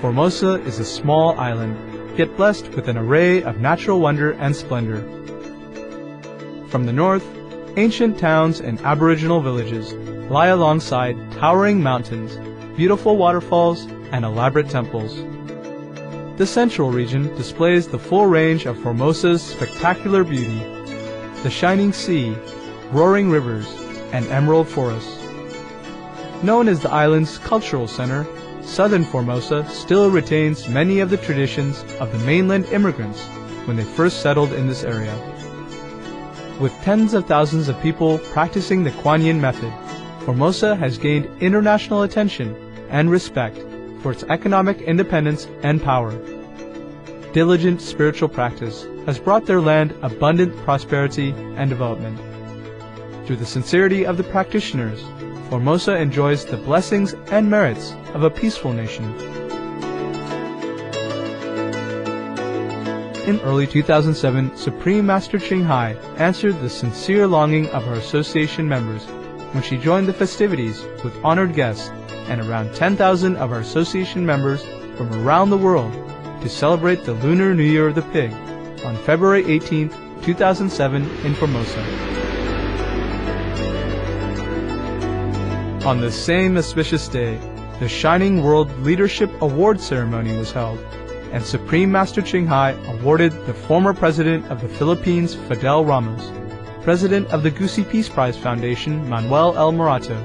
Formosa is a small island, yet blessed with an array of natural wonder and splendor. From the north, ancient towns and aboriginal villages lie alongside towering mountains, beautiful waterfalls, and elaborate temples. The central region displays the full range of Formosa's spectacular beauty: the shining sea, roaring rivers, and emerald forests. Known as the island's cultural center, southern Formosa still retains many of the traditions of the mainland immigrants when they first settled in this area. With tens of thousands of people practicing the Kuan Yin method, Formosa has gained international attention and respect for its economic independence and power. Diligent spiritual practice has brought their land abundant prosperity and development. Through the sincerity of the practitioners, Formosa enjoys the blessings and merits of a peaceful nation. In early 2007, Supreme Master Ching Hai answered the sincere longing of her association members when she joined the festivities with honored guests and around 10,000 of our association members from around the world to celebrate the Lunar New Year of the Pig on February 18, 2007 in Formosa. On the same auspicious day, the Shining World Leadership Award ceremony was held, and Supreme Master Ching Hai awarded the former President of the Philippines, Fidel Ramos, President of the Gusi Peace Prize Foundation, Manuel L. Morato,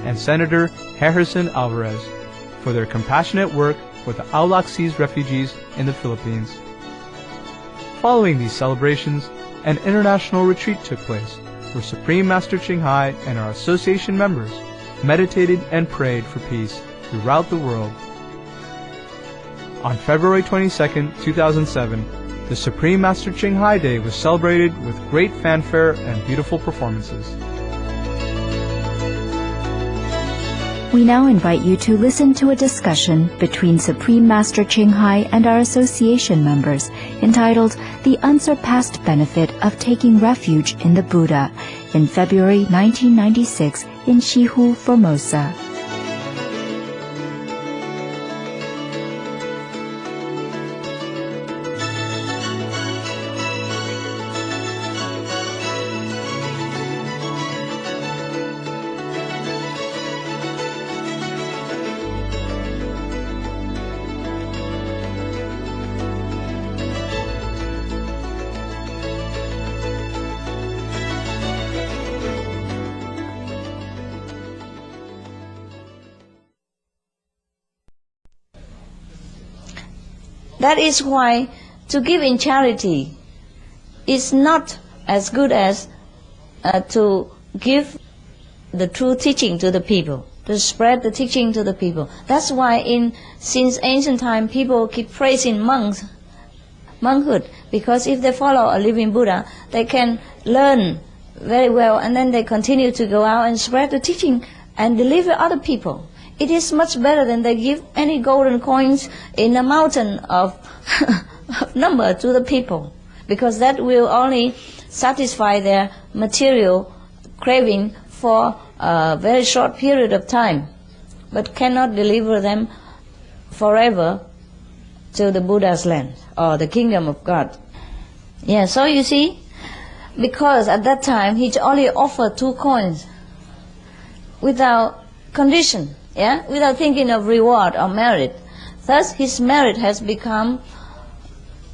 and Senator Harrison Alvarez for their compassionate work with the Aulaxese refugees in the Philippines. Following these celebrations, an international retreat took place where Supreme Master Ching Hai and our association members meditated and prayed for peace throughout the world. On February 22, 2007, the Supreme Master Ching Hai Day was celebrated with great fanfare and beautiful performances. We now invite you to listen to a discussion between Supreme Master Ching Hai and our association members entitled The Unsurpassed Benefit of Taking Refuge in the Buddha in February 1996 in Shihu, Formosa. That is why to give in charity is not as good as to give the true teaching to the people, to spread the teaching to the people. That's why since ancient time people keep praising monkhood, because if they follow a living Buddha, they can learn very well and then they continue to go out and spread the teaching and deliver other people. It is much better than they give any golden coins in a mountain of number to the people, because that will only satisfy their material craving for a very short period of time, but cannot deliver them forever to the Buddha's land or the kingdom of God. Yeah, so you see, because at that time he only offered 2 coins without condition. Yeah, without thinking of reward or merit. Thus his merit has become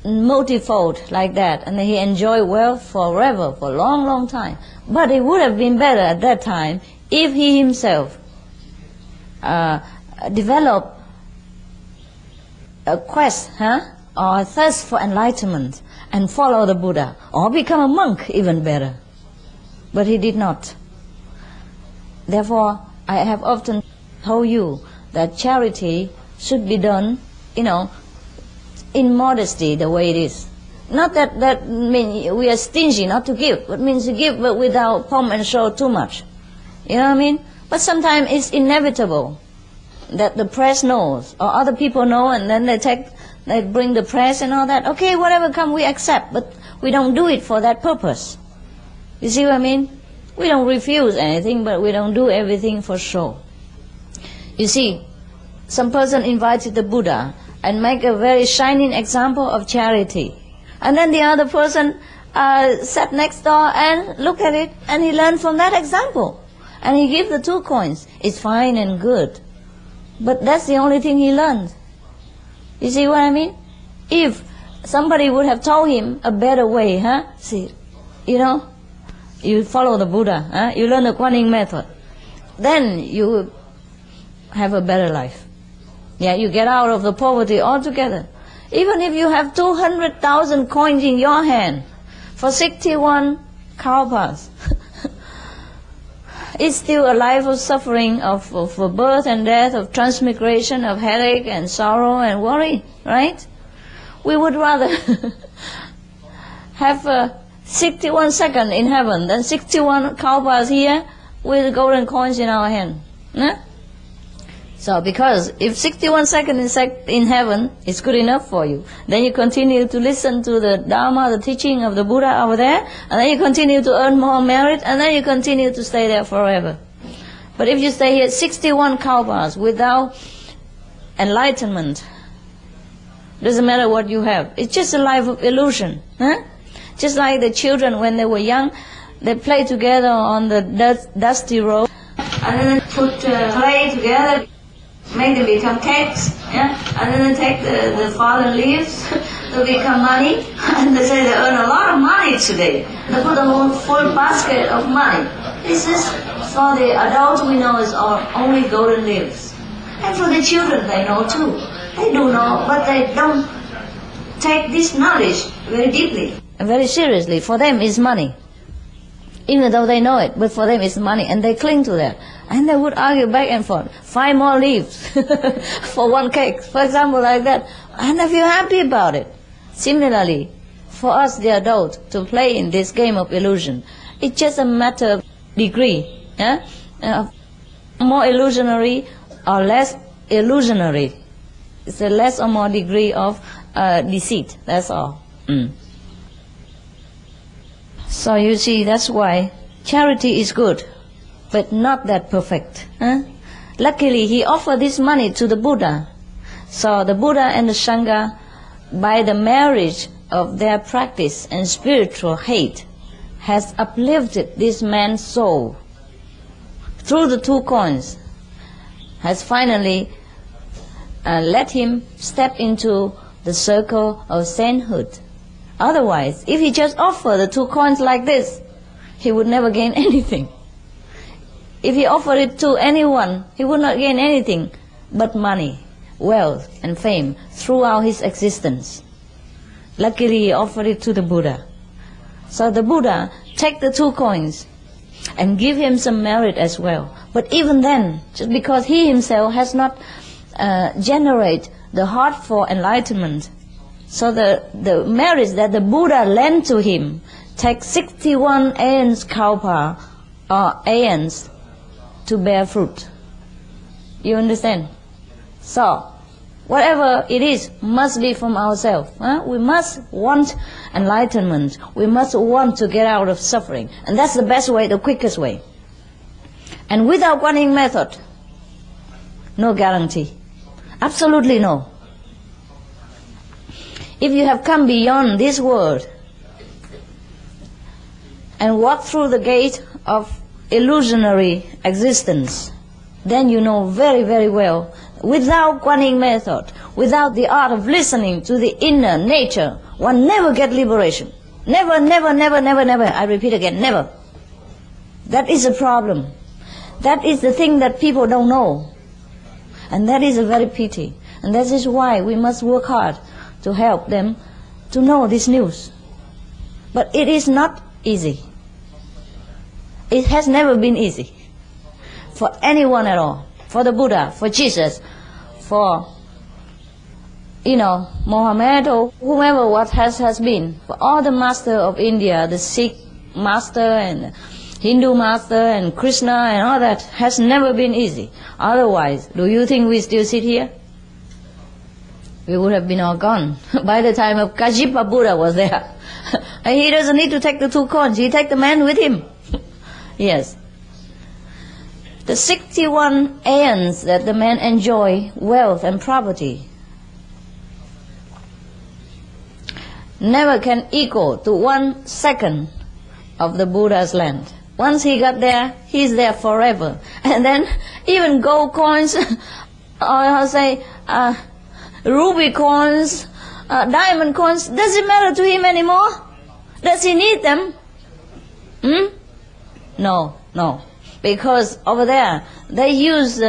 multifold like that, and he enjoyed wealth forever, for a long, long time. But it would have been better at that time if he himself developed a quest or a thirst for enlightenment and follow the Buddha, or become a monk, even better. But he did not. Therefore, I have often told you that charity should be done, in modesty, the way it is. Not that means we are stingy not to give, but means to give but without pomp and show too much. You know what I mean? But sometimes it's inevitable that the press knows, or other people know, and then they bring the press and all that. Okay, whatever comes we accept, but we don't do it for that purpose. You see what I mean? We don't refuse anything, but we don't do everything for show. You see, some person invited the Buddha and make a very shining example of charity. And then the other person sat next door and looked at it, and he learned from that example. And he gave the 2 coins. It's fine and good. But that's the only thing he learned. You see what I mean? If somebody would have told him a better way, see, you follow the Buddha, you learn the Kuan Yin method, then you will have a better life. Yeah, you get out of the poverty altogether. Even if you have 200,000 coins in your hand for 61 kalpas, it's still a life of suffering, of birth and death, of transmigration, of headache and sorrow and worry, right? We would rather have 61 seconds in heaven than 61 kalpas here with golden coins in our hand. So because if 61 seconds in heaven is good enough for you, then you continue to listen to the Dharma, the teaching of the Buddha over there, and then you continue to earn more merit, and then you continue to stay there forever. But if you stay here 61 kalpas without enlightenment, doesn't matter what you have. It's just a life of illusion. Just like the children when they were young, they play together on the dusty road, and then put clay together, make them become cakes, and then they take the fallen leaves to become money, and they say they earn a lot of money today. They put a whole full basket of money. This is, for the adults we know, is only golden leaves. And for the children they know too. They do know, but they don't take this knowledge very deeply and very seriously. For them it's money. Even though they know it, but for them it's money, and they cling to that. And they would argue back and forth. 5 more leaves for 1 cake, for example, like that. And they feel happy about it. Similarly, for us, the adult, to play in this game of illusion, it's just a matter of degree. More illusionary or less illusionary. It's a less or more degree of deceit, that's all. So you see, that's why charity is good, but not that perfect. Luckily, he offered this money to the Buddha. So the Buddha and the Sangha, by the marriage of their practice and spiritual hate, has uplifted this man's soul through the 2 coins, has finally let him step into the circle of sainthood. Otherwise, if he just offered the 2 coins like this, he would never gain anything. If he offered it to anyone, he would not gain anything but money, wealth and fame throughout his existence. Luckily, he offered it to the Buddha. So the Buddha take the 2 coins and give him some merit as well. But even then, just because he himself has not generate the heart for enlightenment, so the merits that the Buddha lent to him take 61 aeons kalpa or aeons to bear fruit. You understand? So, whatever it is must be from ourselves. We must want enlightenment. We must want to get out of suffering. And that's the best way, the quickest way. And without Kuan Yin method, no guarantee. Absolutely no. If you have come beyond this world and walk through the gate of illusionary existence, then you know very, very well, without Kuan Yin method, without the art of listening to the inner nature, one never get liberation. Never, never, never, never, never. I repeat again, never. That is a problem. That is the thing that people don't know. And that is a very pity. And that is why we must work hard to help them to know this news. But it is not easy. It has never been easy for anyone at all. For the Buddha, for Jesus, for Mohammed or whoever what has been, for all the master of India, the Sikh master and the Hindu master and Krishna and all that, has never been easy. Otherwise, do you think we still sit here? We would have been all gone by the time of Kajipa Buddha was there. And he doesn't need to take the 2 coins, he take the man with him. Yes. The 61 aeons that the man enjoy, wealth and property, never can equal to 1 second of the Buddha's land. Once he got there, he's there forever. And then even gold coins, or ruby coins, diamond coins, doesn't matter to him anymore. Does he need them? No. Because over there, they use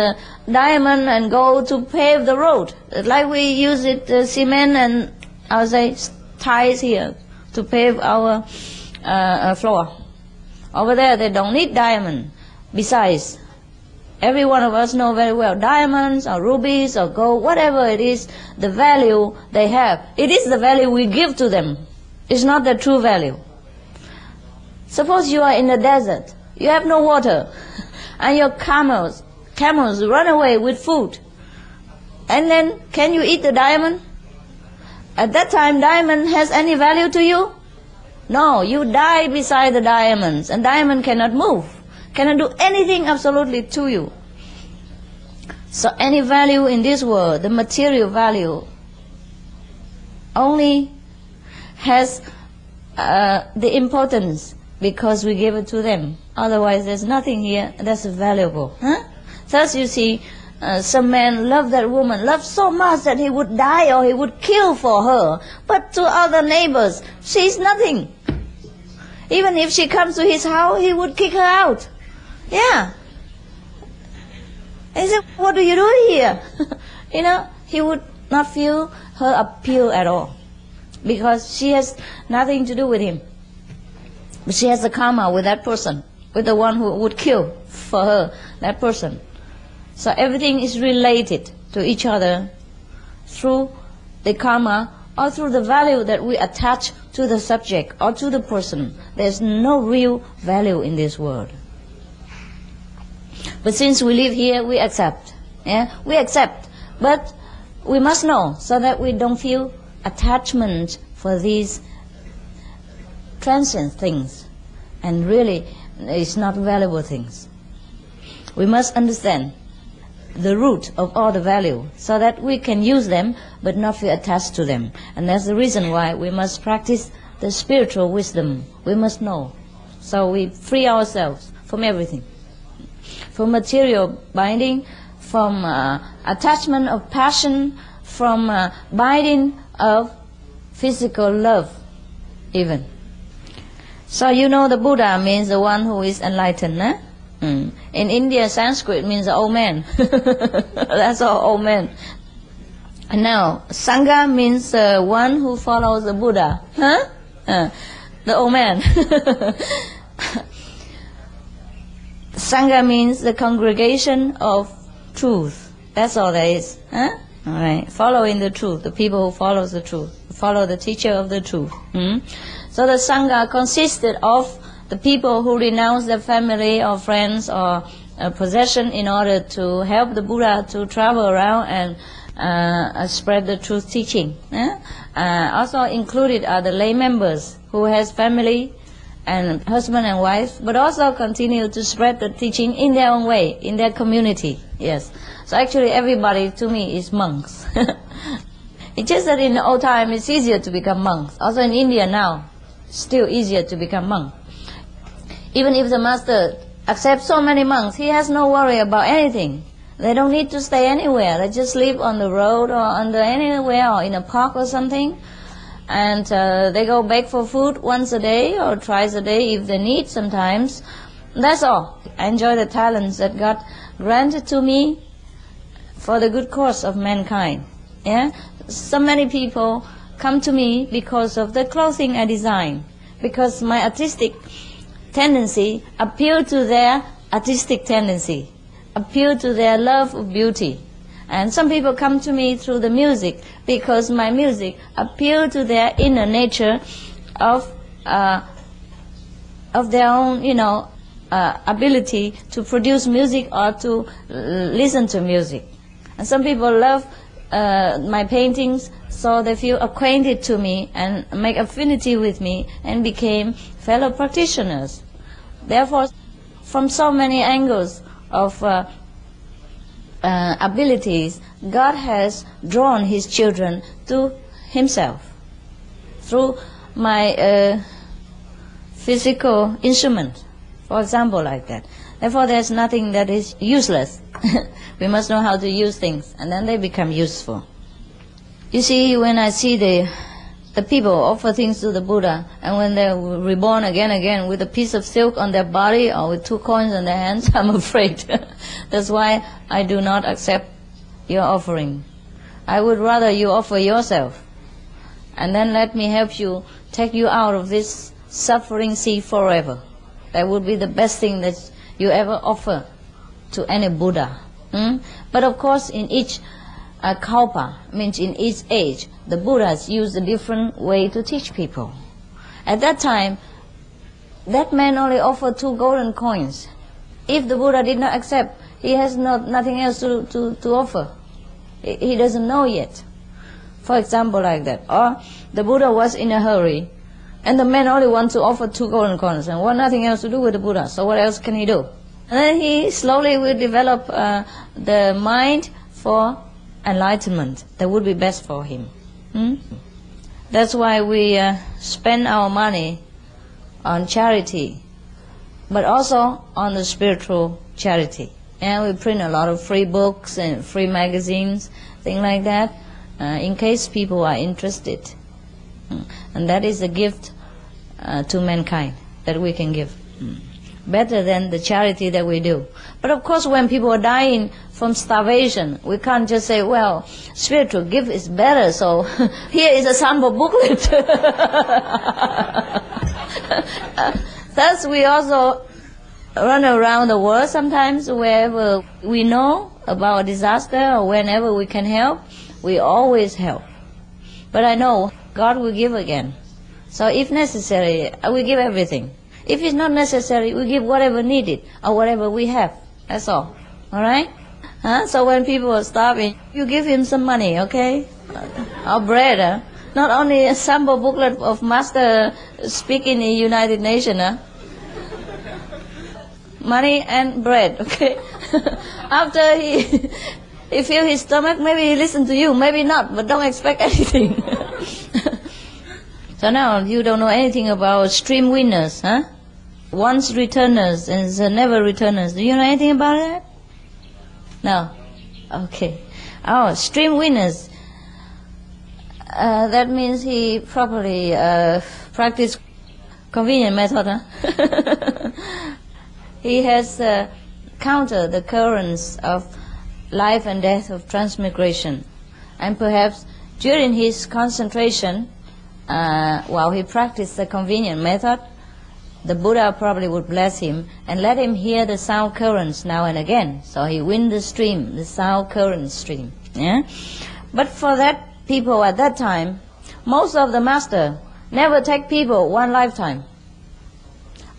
diamond and gold to pave the road. Like we use cement and, tiles here to pave our floor. Over there, they don't need diamond. Besides, every one of us know very well, diamonds or rubies or gold, whatever it is, the value they have, it is the value we give to them. It's not the true value. Suppose you are in the desert, you have no water, and your camels run away with food. And then, can you eat the diamond? At that time, diamond has any value to you? No, you die beside the diamonds, and diamond cannot move, cannot do anything absolutely to you. So any value in this world, the material value, only has the importance because we give it to them. Otherwise, there's nothing here that's valuable. Thus, you see, some man love that woman, love so much that he would die or he would kill for her. But to other neighbors, she's nothing. Even if she comes to his house, he would kick her out. Yeah. He said, what do you do here? He would not feel her appeal at all. Because she has nothing to do with him. But she has the karma with that person, with the one who would kill for her, that person. So everything is related to each other through the karma or through the value that we attach to the subject or to the person. There's no real value in this world. But since we live here, we accept. We accept. But we must know so that we don't feel attachment for these transient things. And really, it's not valuable things. We must understand the root of all the value so that we can use them but not feel attached to them. And that's the reason why we must practice the spiritual wisdom. We must know. So we free ourselves from everything. From material binding, from attachment of passion, from binding of physical love even. So the Buddha means the one who is enlightened. In India, Sanskrit means the old man. That's all, old man. And now, Sangha means one who follows the Buddha. The old man. Sangha means the congregation of truth. That's all there is. Alright, following the truth, the people who follows the truth, follow the teacher of the truth. So the Sangha consisted of the people who renounce their family or friends or possession in order to help the Buddha to travel around and spread the truth teaching. Also included are the lay members who has family and husband and wife, but also continue to spread the teaching in their own way, in their community. Yes. So actually everybody to me is monks. It's just that in the old time it's easier to become monks. Also in India now, still easier to become monk. Even if the master accepts so many monks, he has no worry about anything. They don't need to stay anywhere. They just live on the road or under anywhere or in a park or something. And they go beg for food once a day or twice a day if they need sometimes. That's all. I enjoy the talents that God granted to me for the good cause of mankind. So many people come to me because of the clothing I design, because my artistic tendency appeal to their artistic tendency, appeal to their love of beauty. And some people come to me through the music because my music appeal to their inner nature of their own, ability to produce music or to listen to music. And some people love my paintings, so they feel acquainted to me and make affinity with me and became fellow practitioners. Therefore, from so many angles of abilities, God has drawn His children to Himself. through my physical instrument, for example, like that. Therefore, there's nothing that is useless. We must know how to use things, and then they become useful. You see, when I see the people offer things to the Buddha, and when they're reborn again with a piece of silk on their body or with 2 coins on their hands, I'm afraid. That's why I do not accept your offering. I would rather you offer yourself, and then let me help you, take you out of this suffering sea forever. That would be the best thing that you ever offer to any Buddha. But of course, in each kalpa, means in each age, the Buddhas use a different way to teach people. At that time, that man only offered 2 golden coins. If the Buddha did not accept, he has nothing else to offer. He doesn't know yet. For example, like that. Or the Buddha was in a hurry, and the man only wants to offer 2 golden coins and want nothing else to do with the Buddha. So what else can he do? And then he slowly will develop the mind for enlightenment. That would be best for him. That's why we spend our money on charity, but also on the spiritual charity. And we print a lot of free books and free magazines, things like that, in case people are interested. And that is a gift to mankind that we can give. Better than the charity that we do. But of course, when people are dying from starvation, we can't just say, well, spiritual gift is better, so here is a sample booklet. Thus, we also run around the world sometimes, wherever we know about a disaster or whenever we can help, we always help. But I know God will give again. So if necessary, we give everything. If it's not necessary, we give whatever needed or whatever we have. That's all. All right? So when people are starving, you give him some money, okay? Or bread. Not only a sample booklet of Master speaking in United Nations. Money and bread, okay? After he fill his stomach, maybe he listen to you, maybe not, but don't expect anything. So now you don't know anything about stream winners, once returners and never returners. Do you know anything about that? No? Okay. Oh, stream winners. That means he properly practiced convenient method, He has countered the currents of life and death of transmigration. And perhaps during his concentration, while he practiced the convenient method, the Buddha probably would bless him and let him hear the sound currents now and again. So he win the stream, the sound current stream. Yeah? But for that people at that time, most of the master never take people one lifetime.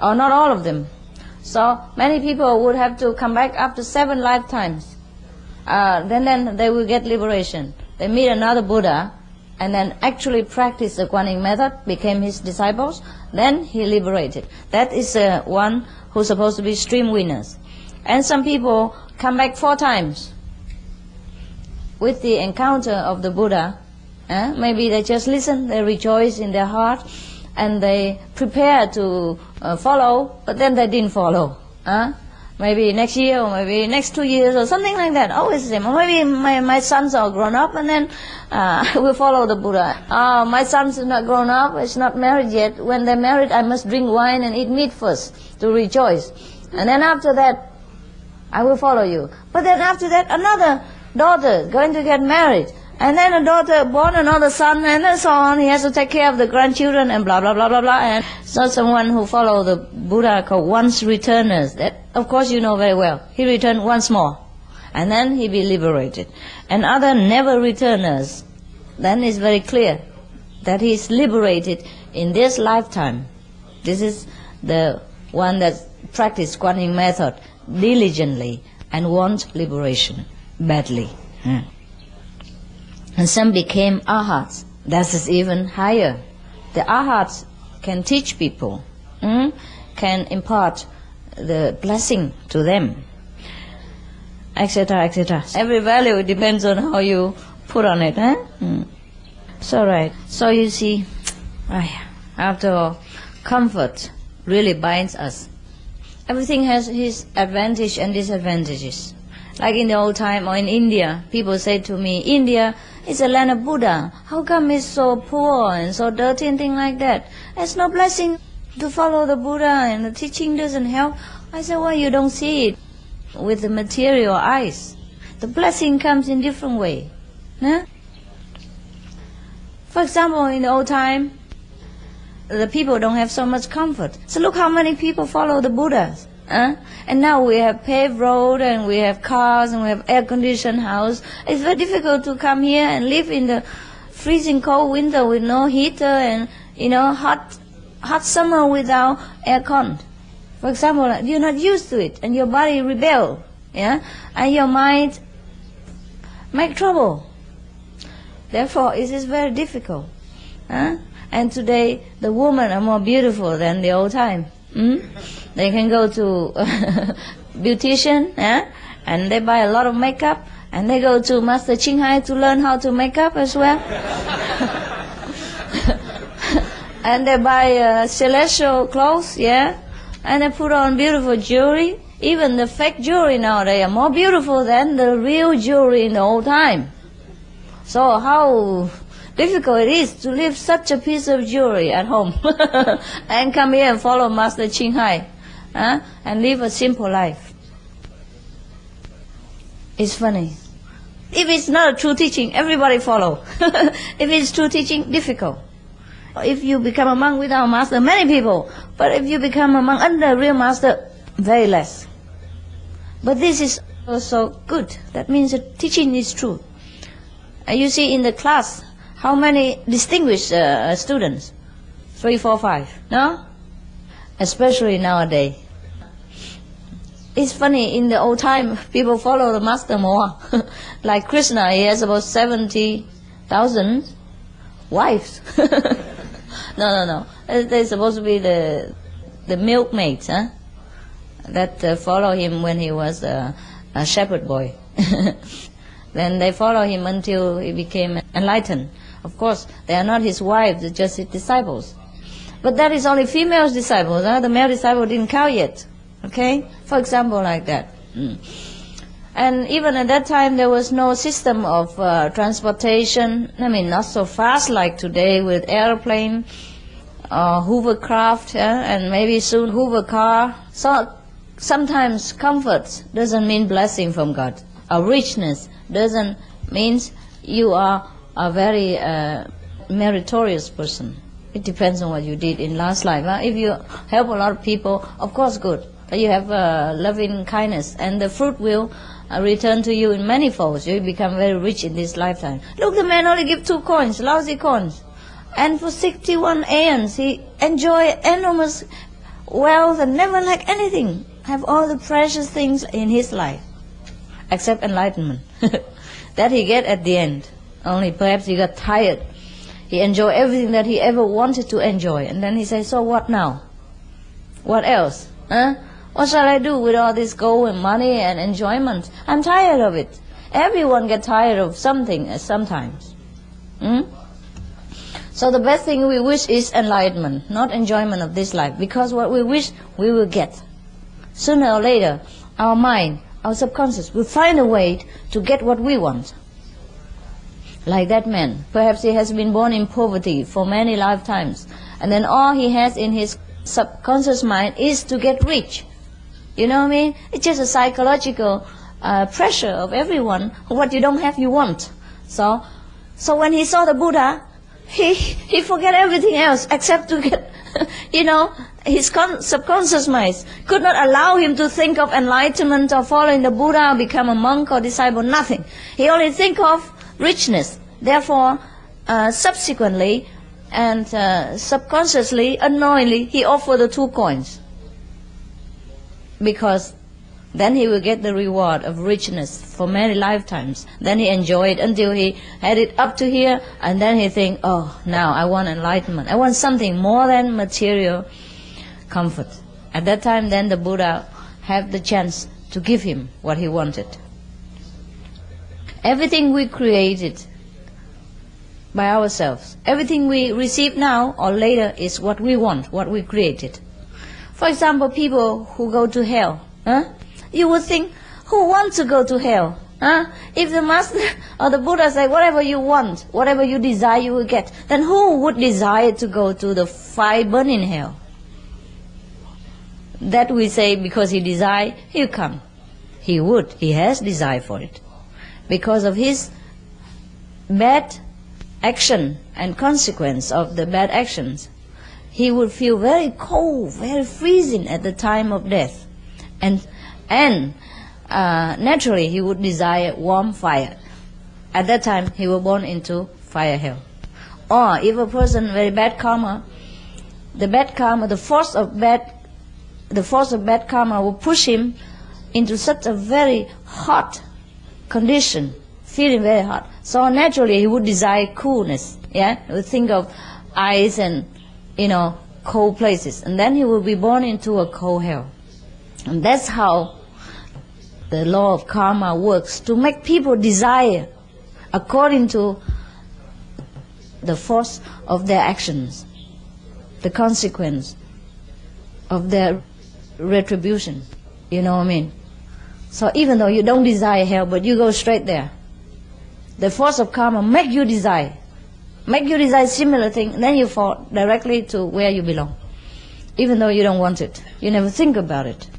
Or not all of them. So many people would have to come back after 7 lifetimes. Then they will get liberation. They meet another Buddha and then actually practice the Kuan Yin method, became his disciples, then he liberated. That is one who's supposed to be stream winners. And some people come back 4 times with the encounter of the Buddha. Maybe they just listen, they rejoice in their heart, and they prepare to follow, but then they didn't follow. Maybe next year, or maybe next 2 years, or something like that. Always the same. Or maybe my sons are grown up, and then I will follow the Buddha. My sons is not grown up, is not married yet. When they're married, I must drink wine and eat meat first to rejoice. And then after that, I will follow you. But then after that, another daughter is going to get married. And then a daughter born another son, and then so on. He has to take care of the grandchildren and blah, blah, blah, blah, blah. And so someone who follow the Buddha called once returners. That, of course, you know very well. He returned once more. And then he be liberated. And other never returners, then it's very clear that he is liberated in this lifetime. This is the one that practiced Kuan Yin method diligently and want liberation badly. And some became arhats. That is even higher. The arhats can teach people, can impart the blessing to them, etc., etc. Every value depends on how you put on it. So right. So you see, After all, comfort really binds us. Everything has its advantage and disadvantages. Like in the old time or in India, people say to me, India is a land of Buddha. How come it's so poor and so dirty and things like that? There's no blessing to follow the Buddha and the teaching doesn't help. I said, well, you don't see it with the material eyes. The blessing comes in different way. Huh? For example, in the old time, the people don't have so much comfort. So look how many people follow the Buddha. And now we have paved road and we have cars and we have air-conditioned house. It's very difficult to come here and live in the freezing cold winter with no heater and, hot summer without aircon. For example, you're not used to it and your body rebel, and your mind make trouble. Therefore, it is very difficult. And today, the women are more beautiful than the old time. They can go to beautician, and they buy a lot of makeup, and they go to Master Ching Hai to learn how to make up as well. And they buy celestial clothes, and they put on beautiful jewelry. Even the fake jewelry nowadays are more beautiful than the real jewelry in the old time. So how difficult it is to leave such a piece of jewelry at home and come here and follow Master Ching Hai and live a simple life. It's funny. If it's not a true teaching, everybody follow. If it's true teaching, difficult. If you become a monk without a master, many people. But if you become a monk under a real master, very less. But this is also good. That means the teaching is true. You see in the class, how many distinguished students? 3, 4, 5, no? Especially nowadays. It's funny, in the old time, people follow the master more. Like Krishna, he has about 70,000 wives. No. They're supposed to be the milkmaids, that follow him when he was a shepherd boy. Then they follow him until he became enlightened. Of course, they are not his wives, they're just his disciples. But that is only female disciples. The male disciple didn't count yet. Okay? For example, like that. And even at that time, there was no system of transportation. Not so fast like today with airplane, hovercraft, and maybe soon hover car. So sometimes comfort doesn't mean blessing from God. Or richness doesn't mean you are a very meritorious person. It depends on what you did in last life. If you help a lot of people, of course good. You have loving kindness, and the fruit will return to you in many folds. You become very rich in this lifetime. Look, the man only give 2 coins, lousy coins. And for 61 aeons, he enjoyed enormous wealth and never lacked anything. Have all the precious things in his life, except enlightenment. That he get at the end. Only perhaps he got tired. He enjoyed everything that he ever wanted to enjoy. And then he said, so what now? What else? What shall I do with all this gold and money and enjoyment? I'm tired of it. Everyone gets tired of something sometimes. So the best thing we wish is enlightenment, not enjoyment of this life. Because what we wish, we will get. Sooner or later, our mind, our subconscious will find a way to get what we want. Like that man. Perhaps he has been born in poverty for many lifetimes. And then all he has in his subconscious mind is to get rich. You know what I mean? It's just a psychological pressure of everyone. What you don't have, you want. So when he saw the Buddha, he forget everything else except to get, his subconscious mind could not allow him to think of enlightenment or following the Buddha or become a monk or disciple, nothing. He only think of richness. Therefore, subsequently and subconsciously, unknowingly, he offered the 2 coins. Because then he will get the reward of richness for many lifetimes. Then he enjoyed until he had it up to here, and then he think, oh, now I want enlightenment. I want something more than material comfort. At that time, then the Buddha had the chance to give him what he wanted. Everything we created by ourselves. Everything we receive now or later is what we want, what we created. For example, people who go to hell, you would think, who wants to go to hell? If the Master or the Buddha say, whatever you want, whatever you desire, you will get, then who would desire to go to the fire burning hell? That we say because he desire, he'll come. He would. He has desire for it. Because of his bad action and consequence of the bad actions, he would feel very cold, very freezing at the time of death. And naturally he would desire warm fire. At that time he was born into fire hell. Or if a person very bad karma, the force of bad karma will push him into such a very hot condition, feeling very hot. So naturally he would desire coolness. He would think of ice and cold places, and then he will be born into a cold hell. And that's how the law of karma works, to make people desire according to the force of their actions, the consequence of their retribution. You know what I mean? So even though you don't desire hell, but you go straight there, the force of karma make you desire similar thing, and then you fall directly to where you belong, even though you don't want it. You never think about it.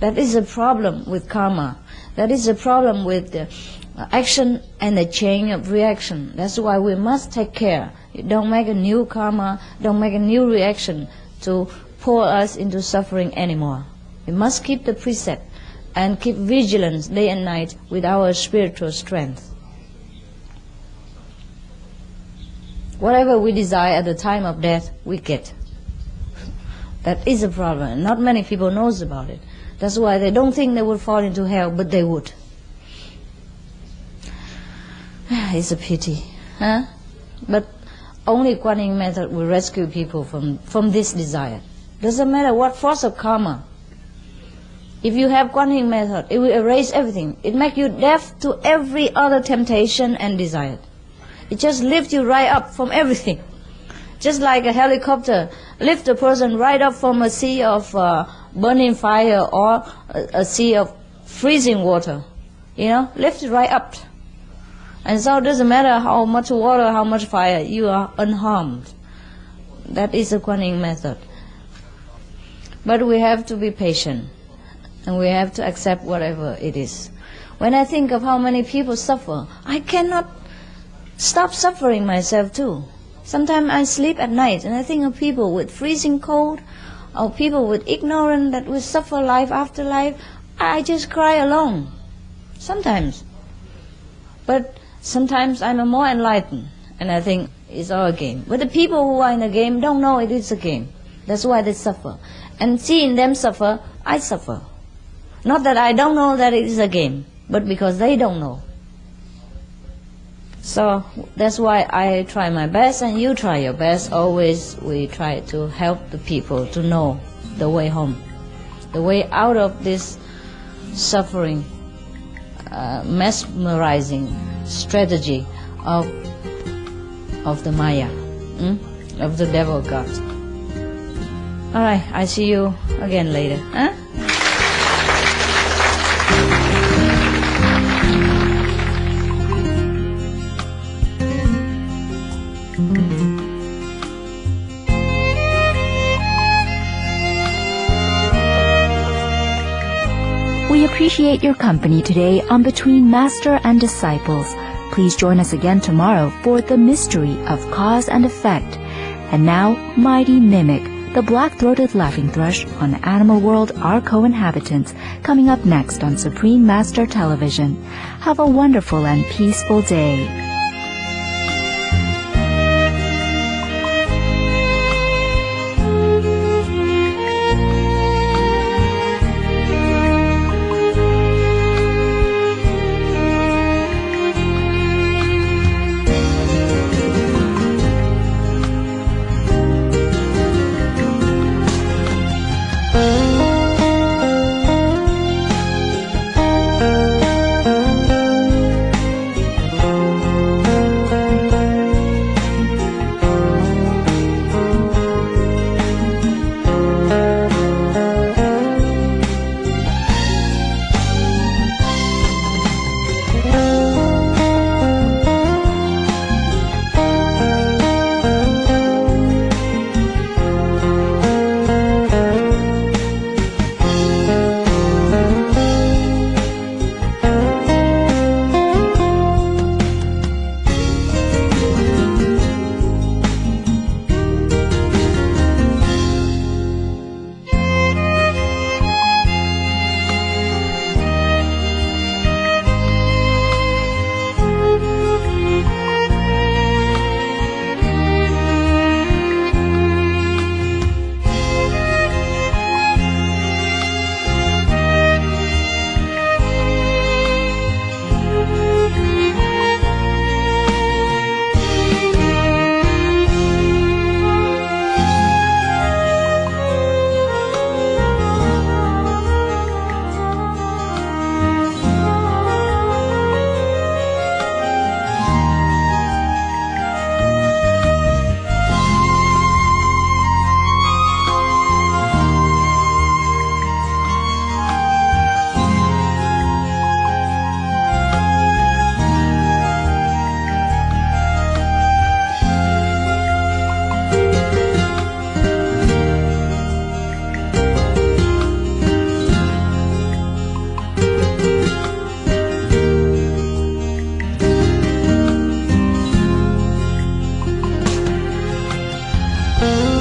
That is a problem with karma. That is a problem with the action and the chain of reaction. That's why we must take care. Don't make a new karma, don't make a new reaction to pour us into suffering anymore. We must keep the precept and keep vigilance day and night with our spiritual strength. Whatever we desire at the time of death, we get. That is a problem. Not many people knows about it. That's why they don't think they would fall into hell, but they would. It's a pity. But only Kuan Yin method will rescue people from this desire. Doesn't matter what force of karma. If you have Kuan Yin method, it will erase everything. It makes you deaf to every other temptation and desire. It just lifts you right up from everything. Just like a helicopter lifts a person right up from a sea of burning fire or a sea of freezing water. Lift it right up. And so it doesn't matter how much water, how much fire, you are unharmed. That is the Kuan Yin method. But we have to be patient, and we have to accept whatever it is. When I think of how many people suffer, I cannot stop suffering myself too. Sometimes I sleep at night and I think of people with freezing cold, or people with ignorance that will suffer life after life. I just cry alone. Sometimes. But sometimes I'm more enlightened and I think it's all a game. But the people who are in a game don't know it is a game. That's why they suffer. And seeing them suffer, I suffer. Not that I don't know that it is a game, but because they don't know. So that's why I try my best and you try your best. Always we try to help the people to know the way home, the way out of this suffering, mesmerizing strategy of the Maya, of the devil god. All right, I see you again later. We appreciate your company today on Between Master and Disciples. Please join us again tomorrow for The Mystery of Cause and Effect. And now, Mighty Mimic, the black-throated laughing thrush on Animal World Our Co-Inhabitants, coming up next on Supreme Master Television. Have a wonderful and peaceful day. Thank you.